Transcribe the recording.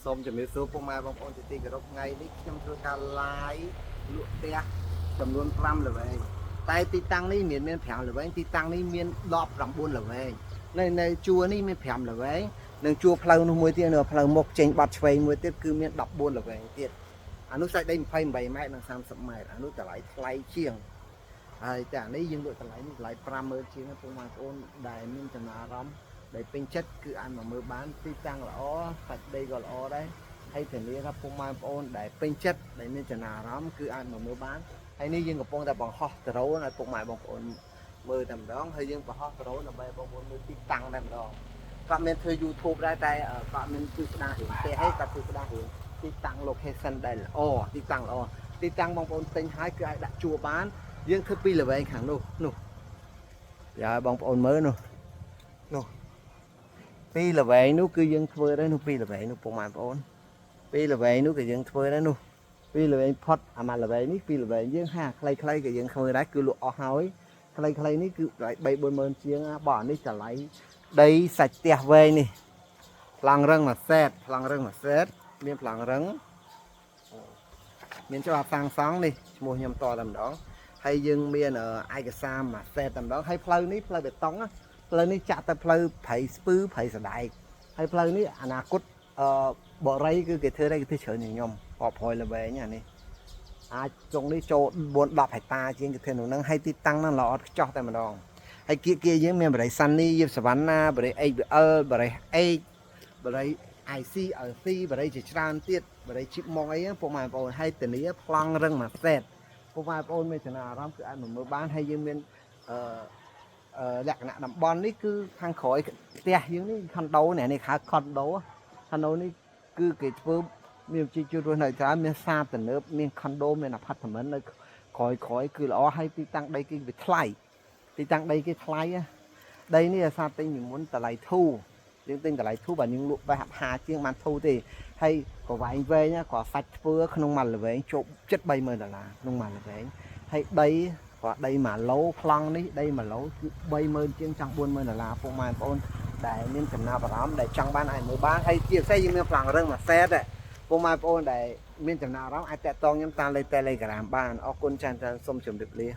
សូមជំរាបសួរពុកម៉ែបងប្អូនជាទីគោរពថ្ងៃនេះខ្ញុំធ្វើការ live លក់ផ្ទះចំនួន5ល្វែងតែទីតាំងនេះមាន5ល្វែងទីតាំងនេះមាន19ល្វែងនៅជួរនេះមាន5ល្វែងនិងជួរផ្លូវនោះមួយទៀតនៅផ្លូវមុខចេញបាត់ឆ្វេងមួយទៀតគឺមាន14ល្វែងទៀតអានោះសាច់ដី28ម៉ែត្រនិង30ម៉ែត្រអានោះតម្លៃថ្លៃជាងហើយតែអានេះយើងលក់តម្លៃនេះតម្លៃ50000ជាងពុកម៉ែបងប្អូនដែលមានចំណារអារម្មណ៍ដែលពេញចិត្តគឺអាចមកមើលបានទីតាំងល្អសាច់ដីក៏ល្អដែរហើយធានាថាពុកម៉ែបងប្អូនដែលពេញចិត្តដែលមានចំណារអារម្មណ៍គឺអាចមកមើលបានហើយនេះយើងកំពុងតែបង្ហោះដ្រូនឲ្យពុកម៉ែបងប្អូនមើលតែម្ដងហើយយើងបង្ហោះដ្រូនដើម្បីបងប្អូនមើលទីតាំងតែម្ដងគាត់មានធ្វើ YouTube ដែរតែគាត់មានគឺស្ដាររឿងផ្ទះហើយគាត់ធ្វើស្ដាររឿងទីតាំង location ដែលល្អទីតាំងល្អទីតាំងបងប្អូនទិញហើយគឺអាចដាក់ជួរបានយើងធ្វើពីល្វែងខាងនោះយ៉ាបងប្អូនមើលនោះពីល្វែងនោះគឺយើងធ្វើដែរនោះពីល្វែងនោះពុកម៉ែបងប្អូនពីល្វែងនោះគឺយើងធ្វើដែរនោះពីល្វែងផុតអាម៉ាល្វែងនេះពីល្វែងយើងហាខ្លីៗក៏យើងធ្វើដែរគឺលក់អស់ហើយខ្លីៗនេះគឺ3-40000ជាងបើអានេះតម្លៃដីសាច់ផ្ទះវែងនេះប្លង់រឹងមួយសេតប្លង់រឹងមួយសេតមានប្លង់រឹងមានច្បាប់សាងសង់នេះឈ្មោះខ្ញុំតតែម្ដងហើយយើងមានឯកសារមួយសេតតែម្ដងហើយផ្លូវនេះផ្លូវបេតុងផ្លូវនេះចាក់ទៅផ្លូវព្រៃស្ពឺព្រៃសដែកហើយផ្លូវនេះអនាគតបរិយគឺគេធ្វើដែរគេធ្វើច្រើនជាងខ្ញុំអបប្រយល្វែងអានេះអាចចុងនេះចូល4-10ហិកតាជាងគេធ្វើនៅហ្នឹងហើយទីតាំងហ្នឹងល្អអត់ខ្ចោះតែម្ដងហើយគៀយើងមានបរិយសាន់នីយីសវណ្ណាបរិយ HBL បរិយ H បរិយ IC LC បរិយជាច្រើនទៀតបរិយជីបមកអីពុកម៉ែបងប្អូនហើយធានាប្លង់រឹងមួយសេតពុកម៉ែបងប្អូនមានចំណារអារម្មណ៍គឺអាចមកមើលបានហើយយើងមានលក្ខណៈតំបន់នេះគឺខាងក្រោយផ្ទះយើងនេះខុនដូនេះហៅខុនដូនេះគឺគេធ្វើមានជីវរស់នៅច្រើនមានសាលទំនើបមានខុនដូមានអាផាតមិននៅក្រោយគឺល្អហើយទីតាំងដីគេវាថ្លៃទីតាំងដីគេថ្លៃដីនេះអាសាទិញពីមុនតម្លៃធូរយើងទិញតម្លៃធូរបើយើងលក់បែប50ជាងបានធូរទេហើយក៏វែងក៏សាច់ធ្វើក្នុងមួយល្វែងជប់ចិត្ត$30000ក្នុងមួយល្វែងហើយដីគាត់ដី1ឡូប្លង់នេះដី1ឡូគឺ30000ជាងចង់$40000ពុកម៉ែបងប្អូនដែលមានចំណាប់អារម្មណ៍ដែលចង់បានអាចមើលបានហើយជាពិសេសយើងមានប្លង់រឹងមួយសេតពុកម៉ែបងប្អូនដែលមានចំណាប់អារម្មណ៍អាចតាក់ទងខ្ញុំតាមលេខ Telegram បានអរគុណច្រើនសូមជម្រាបលា